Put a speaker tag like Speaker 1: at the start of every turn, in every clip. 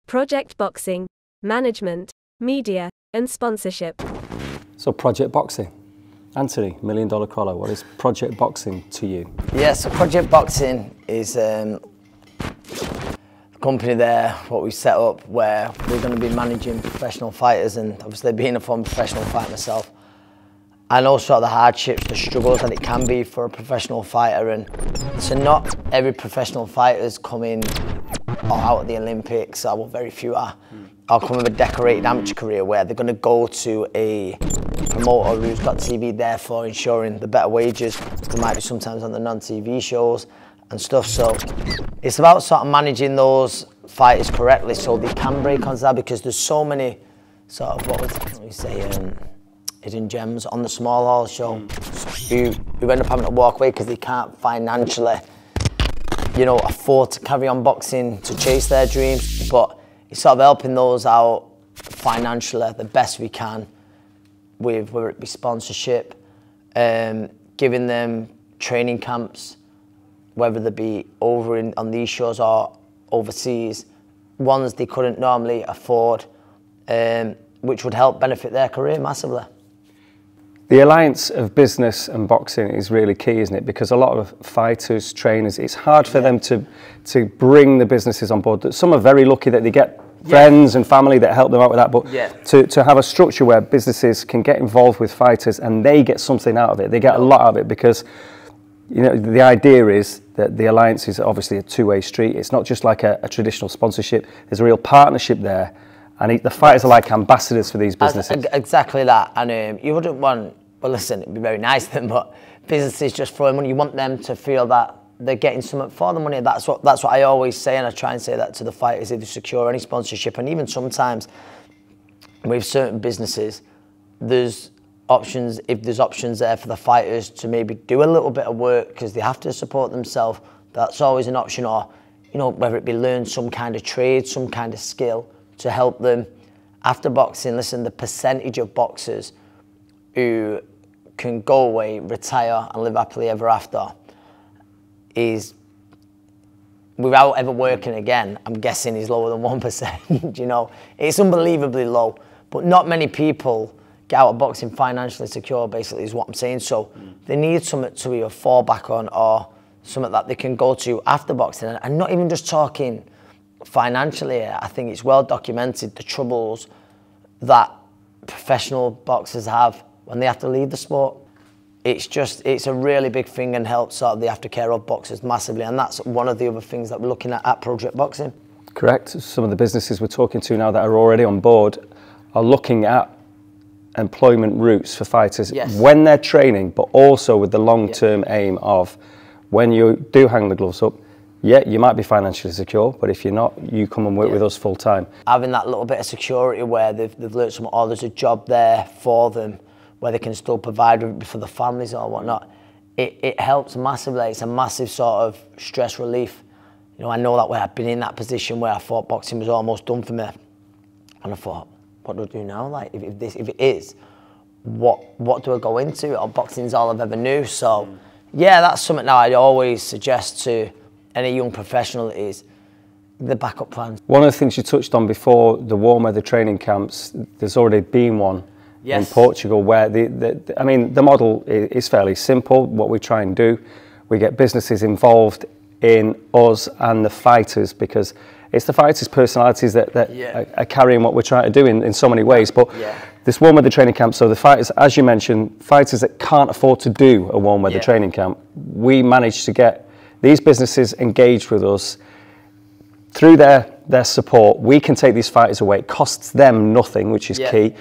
Speaker 1: project boxing, management, media, and sponsorship.
Speaker 2: So project boxing. Anthony, $1 Million Collar, what is project boxing to you?
Speaker 3: Yeah, so project boxing is a company there, what we set up, where we're going to be managing professional fighters, and obviously being a former professional fighter myself, I know sort of the hardships, the struggles that it can be for a professional fighter, and so not every professional fighter's coming out of the Olympics, or well, very few are. I'll come with a decorated amateur career where they're going to go to a promoter who's got TV, therefore ensuring the better wages. They might be sometimes on the non-TV shows and stuff. So it's about sort of managing those fighters correctly so they can break on that, because there's so many sort of, what we say, hidden gems on the small hall show who end up having to walk away because they can't financially, you know, afford to carry on boxing to chase their dreams. But it's sort of helping those out financially the best we can, with whether it be sponsorship, giving them training camps, whether they be over on these shows or overseas, ones they couldn't normally afford, which would help benefit their career massively.
Speaker 2: The alliance of business and boxing is really key, isn't it? Because a lot of fighters, trainers, it's hard for them to bring the businesses on board. Some are very lucky that they get friends and family that help them out with that, but to have a structure where businesses can get involved with fighters and they get something out of it, they get a lot out of it, because you know the idea is that the alliance is obviously a two-way street. It's not just like a traditional sponsorship. There's a real partnership there, and the fighters are like ambassadors for these businesses.
Speaker 3: Exactly that, and you wouldn't want, well listen, it'd be very nice of them, but businesses just throwing money, you want them to feel that they're getting something for the money. That's what I always say, and I try and say that to the fighters if they secure any sponsorship. And even sometimes with certain businesses, there's options, if there's options there for the fighters to maybe do a little bit of work because they have to support themselves, that's always an option. Or, you know, whether it be learn some kind of trade, some kind of skill to help them after boxing. Listen, the percentage of boxers who can go away, retire and live happily ever after is, without ever working again, I'm guessing is lower than 1%, you know. It's unbelievably low, but not many people get out of boxing financially secure, basically, is what I'm saying. So they need something to either fall back on or something that they can go to after boxing. And not even just talking financially, I think it's well documented the troubles that professional boxers have when they have to leave the sport. It's a really big thing and helps sort of the aftercare of boxers massively, and that's one of the other things that we're looking at Project Boxing.
Speaker 2: Correct. Some of the businesses we're talking to now that are already on board are looking at employment routes for fighters when they're training, but also with the long-term aim of when you do hang the gloves up, you might be financially secure, but if you're not, you come and work with us full time. Having
Speaker 3: that little bit of security where they've learned something, or there's a job there for them, where they can still provide for the families or whatnot, it helps massively. It's a massive sort of stress relief. You know, I know that way I've been in that position where I thought boxing was almost done for me, and I thought, what do I do now? Like, if it is, what do I go into? Or boxing's all I've ever knew. So, yeah, that's something that I'd always suggest to any young professional is the backup plans.
Speaker 2: One of the things you touched on before, the warm weather training camps, there's already been one in Portugal where I mean, the model is fairly simple. What we try and do, we get businesses involved in us and the fighters, because it's the fighters' personalities that are carrying what we're trying to do in so many ways. But this warm weather training camp, so the fighters, as you mentioned, fighters that can't afford to do a warm weather training camp, we managed to get these businesses engaged with us. Through their support, we can take these fighters away. It costs them nothing, which is key.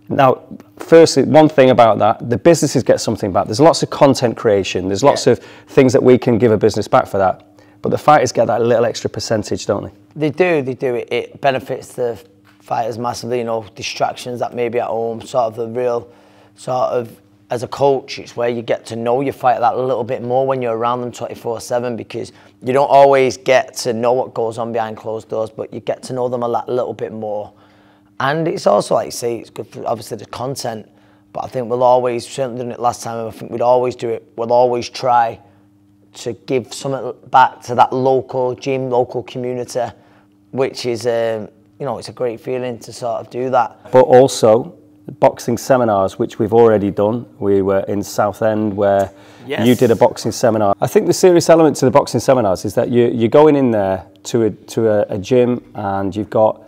Speaker 2: Now, firstly, one thing about that, the businesses get something back. There's lots of content creation. There's lots of things that we can give a business back for that. But the fighters get that little extra percentage, don't they? They do.
Speaker 3: It benefits the fighters massively, you know, distractions that may be at home, sort of the real, sort of, as a coach, it's where you get to know your fighter that a little bit more when you're around them 24/7, because you don't always get to know what goes on behind closed doors, but you get to know them a little bit more. And it's also, like you say, it's good for obviously the content, but I think we'll always, certainly done it last time, and I think we'd always do it, we'll always try to give something back to that local gym, local community, which is, you know, it's a great feeling to sort of do that.
Speaker 2: But also, boxing seminars, which we've already done. We were in Southend where you did a boxing seminar. I think the serious element to the boxing seminars is that you're going in there to a gym, and you've got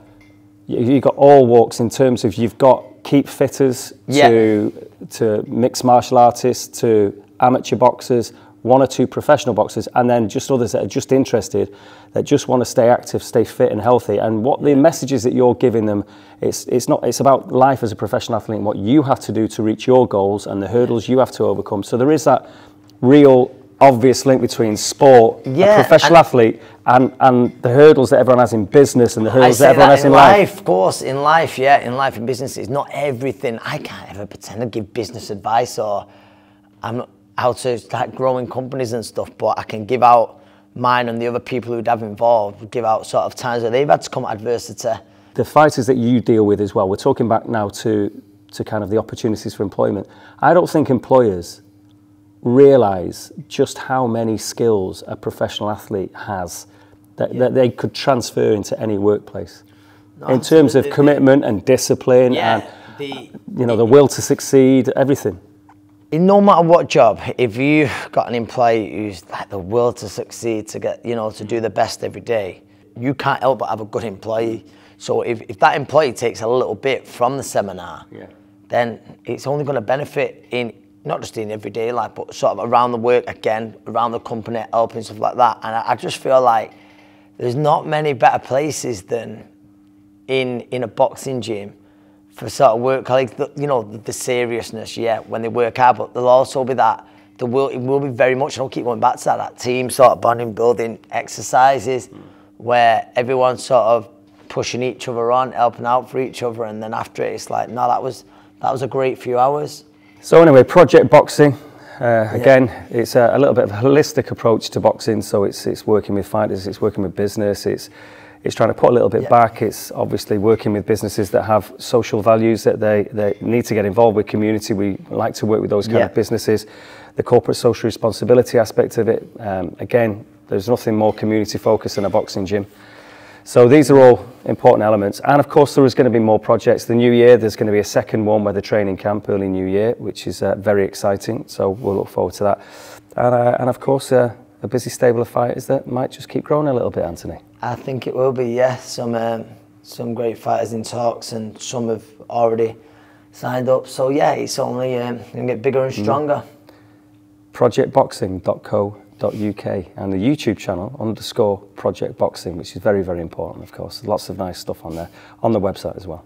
Speaker 2: all walks in terms of, you've got keep fitters to mixed martial artists to amateur boxers, 1 or 2 professional boxers, and then just others that are just interested, that just want to stay active, stay fit and healthy. And what the messages that you're giving them, it's about life as a professional athlete and what you have to do to reach your goals and the hurdles you have to overcome. So there is that real obvious link between sport, a professional athlete, and the hurdles that everyone has in business and the hurdles that everyone has in life.
Speaker 3: Of course, in life, in life and business, it's not everything. I can't ever pretend to give business advice, or I'm not how to start growing companies and stuff, but I can give out mine, and the other people who'd have involved give out sort of times where they've had to come at adversity. The
Speaker 2: fighters that you deal with as well, we're talking back now to kind of the opportunities for employment. I don't think employers realise just how many skills a professional athlete has that they could transfer into any workplace. In terms of commitment and discipline and the will to succeed, everything.
Speaker 3: No matter what job, if you've got an employee who's like the will to succeed, to get, to do the best every day, you can't help but have a good employee. So if that employee takes a little bit from the seminar, then it's only going to benefit in, not just in everyday life, but sort of around the work, again, around the company, helping, stuff like that. And I just feel like there's not many better places than in a boxing gym for sort of work colleagues. The seriousness, when they work out, but there'll also be that, it will be very much, and I'll keep going back to that team sort of bonding, building exercises where everyone's sort of pushing each other on, helping out for each other, and then after it, it's like, no, that was a great few hours.
Speaker 2: So anyway, Project Boxing, again, it's a little bit of a holistic approach to boxing. So it's working with fighters, it's working with business, it's trying to put a little bit back. It's obviously working with businesses that have social values, that they need to get involved with community. We like to work with those kind of businesses. The corporate social responsibility aspect of it, again, there's nothing more community focused than a boxing gym. So these are all important elements. And of course, there is going to be more projects. The new year, there's going to be a second one with the training camp early new year, which is very exciting. So we'll look forward to that. And of course, a busy stable of fighters that might just keep growing a little bit, Anthony.
Speaker 3: I think it will be, some great fighters in talks, and some have already signed up. So it's only going to get bigger and stronger.
Speaker 2: Projectboxing.co.uk and the YouTube channel _Project Boxing, which is very, very important, of course. Lots of nice stuff on there, on the website as well.